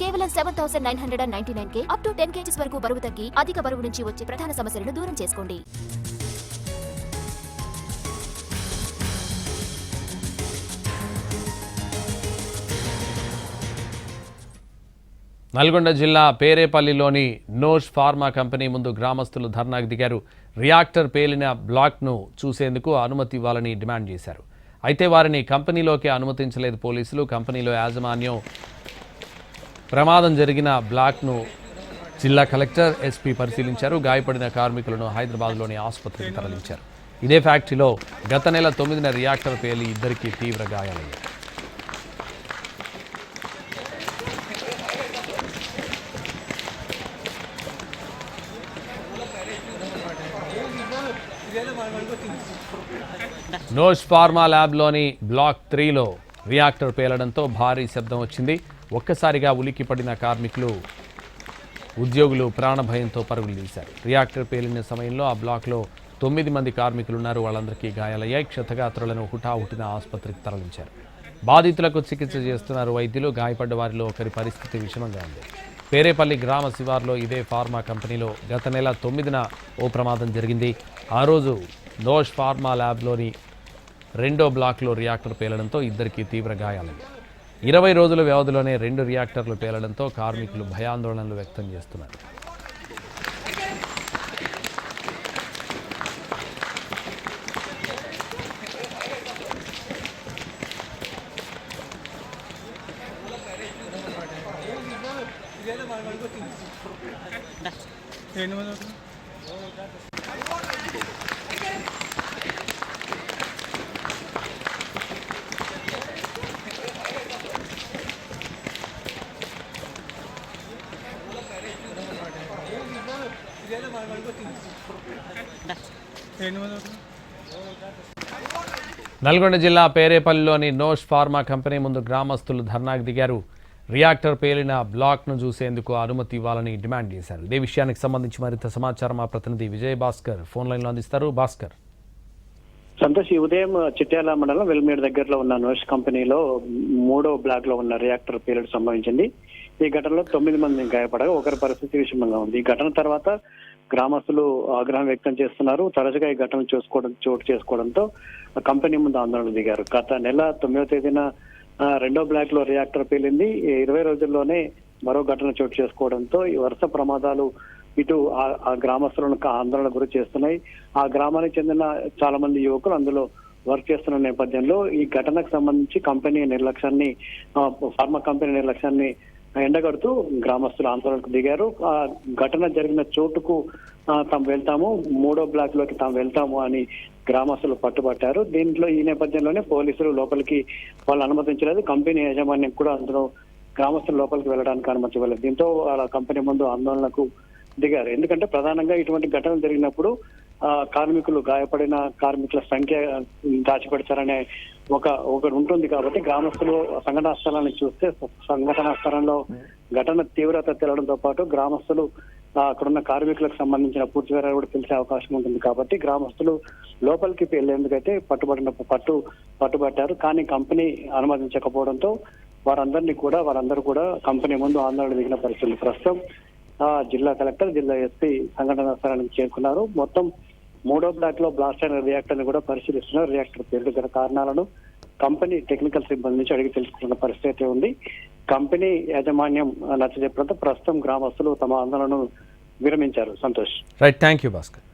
కేవలం 7,999K up to 10 kgs వరకు బరువు తగ్గి అధిక బరువు నుంచి వచ్చే ప్రధాన సమస్యలను దూరం చేసుకోండి. నల్గొండ జిల్లా పేరేపల్లిలోని నోష్ ఫార్మా కంపెనీ ముందు గ్రామస్తులు ధర్నాకు దిగారు. రియాక్టర్ పేలిన బ్లాక్ను చూసేందుకు అనుమతి ఇవ్వాలని డిమాండ్ చేశారు. అయితే వారిని కంపెనీలోకి అనుమతించలేదు పోలీసులు. కంపెనీలో యాజమాన్యం ప్రమాదం జరిగిన బ్లాక్ను జిల్లా కలెక్టర్ ఎస్పీ పరిశీలించారు. గాయపడిన కార్మికులను హైదరాబాద్లోని ఆసుపత్రికి తరలించారు. ఇదే ఫ్యాక్టరీలో గత నెల 9న రియాక్టర్ పేలి ఇద్దరికి తీవ్ర గాయాలయ్యాయి. నోష్ ఫార్మా ల్యాబ్లోని బ్లాక్ 3లో రియాక్టర్ పేలడంతో భారీ శబ్దం వచ్చింది. ఒక్కసారిగా ఉలిక్కిపడిన కార్మికులు ఉద్యోగులు ప్రాణభయంతో పరుగులు తీశారు. రియాక్టర్ పేలిన సమయంలో ఆ బ్లాక్లో 9 మంది కార్మికులున్నారు. వాళ్ళందరికీ గాయాలయ్యాయి. క్షతగాత్రులను హుటాహుటిన ఆసుపత్రికి తరలించారు. బాధితులకు చికిత్స చేస్తున్నారు వైద్యులు. గాయపడ్డ వారిలో ఒకరి పరిస్థితి విషమంగా ఉంది. పేరేపల్లి గ్రామ శివార్లో ఇదే ఫార్మా కంపెనీలో గత నెల 9న ఓ ప్రమాదం జరిగింది. ఆ రోజు నోష్ ఫార్మా ల్యాబ్లోని 2వ బ్లాక్లో రియాక్టర్ పేలడంతో ఇద్దరికి తీవ్ర గాయాలయ్యాయి. 20 రోజుల వ్యవధిలోనే 2 రియాక్టర్లు పేలడంతో కార్మికులు భయాందోళనలు వ్యక్తం చేస్తున్నారు. నల్గొండ జిల్లా పేరేపల్లిలోని నోష్ ఫార్మా కంపెనీ ముందు గ్రామస్తులు ధర్నాకు దిగారు. రియాక్టర్ పేలిన బ్లాక్ను చూసేందుకు అనుమతి ఇవ్వాలని డిమాండ్ చేశారు. ఇదే విషయానికి సంబంధించి మరింత సమాచారం మా ప్రతినిధి విజయ్ భాస్కర్ ఫోన్ లైన్లో అందిస్తారు. భాస్కర్. సంతోష్, ఈ ఉదయం చిట్యాల మండలం వెల్మేడ్ దగ్గరలో ఉన్న నోష్ కంపెనీలో 3వ బ్లాక్ లో ఉన్న రియాక్టర్ పేలుడు సంభవించింది. ఈ ఘటనలో 9 మంది గాయపడగా ఒకరి పరిస్థితి విషమంగా ఉంది. ఈ ఘటన తర్వాత గ్రామస్తులు ఆగ్రహం వ్యక్తం చేస్తున్నారు. తరచుగా ఈ ఘటనలు చోటు చేసుకోవడంతో కంపెనీ ముందు ఆందోళన దిగారు. గత నెల 9వ తేదీన 2వ బ్లాక్ లో రియాక్టర్ పేలింది. 20 రోజుల్లోనే మరో ఘటన చోటు చేసుకోవడంతో ఈ వరుస ప్రమాదాలు ఇటు ఆ గ్రామస్తులను ఆందోళన గురి చేస్తున్నాయి. ఆ గ్రామానికి చెందిన చాలా మంది యువకులు అందులో వర్క్ చేస్తున్న నేపథ్యంలో ఈ ఘటనకు సంబంధించి ఫార్మా కంపెనీ నిర్లక్ష్యాన్ని ఎండగడుతూ గ్రామస్తులు ఆందోళనకు దిగారు. ఆ ఘటన జరిగిన చోటుకు తాము వెళ్తాము, 3వ బ్లాక్ లోకి తాము వెళ్తాము అని గ్రామస్తులు పట్టుబట్టారు. దీంట్లో ఈ నేపథ్యంలోనే పోలీసులు లోపలికి వాళ్ళు అనుమతించలేదు. కంపెనీ యాజమాన్యం కూడా అందులో గ్రామస్తులు లోపలికి వెళ్ళడానికి అనుమతి ఇవ్వలేదు. దీంతో వాళ్ళ కంపెనీ ముందు ఆందోళనకు దిగారు. ఎందుకంటే ప్రధానంగా ఇటువంటి ఘటనలు జరిగినప్పుడు కార్మికులు గాయపడిన కార్మికుల సంఖ్య దాచిపెడతారనే ఒకటి ఉంటుంది. కాబట్టి గ్రామస్తులు సంఘటనా స్థలాన్ని చూస్తే సంఘటనా స్థలంలో ఘటన తీవ్రత తెలడంతో పాటు గ్రామస్తులు అక్కడున్న కార్మికులకు సంబంధించిన పూర్తి వివరాలు కూడా తెలిసే అవకాశం ఉంటుంది. కాబట్టి గ్రామస్తులు లోపలికి వెళ్లేందుకైతే పట్టుబట్టారు. కానీ కంపెనీ అనుమతించకపోవడంతో వారందరూ కూడా కంపెనీ ముందు ఆందోళన దిగిన పరిస్థితులు. ప్రస్తుతం జిల్లా కలెక్టర్, జిల్లా ఎస్పీ సంఘటనా స్థలానికి చేరుకున్నారు. మొత్తం 3వ బ్లాక్ లో బ్లాస్ట్ అయిన రియాక్టర్ ని కూడా పరిశీలిస్తున్నారు. రియాక్టర్ పేలుడు గల కారణాలను కంపెనీ టెక్నికల్ సిబ్బంది నుంచి అడిగి తెలుసుకున్న పరిస్థితి ఉంది. కంపెనీ యాజమాన్యం నచ్చజెప్పడంతో ప్రస్తుతం గ్రామస్తులు తమ ఆందోళనను విరమించారు. Santosh. Right, thank you Bhaskar.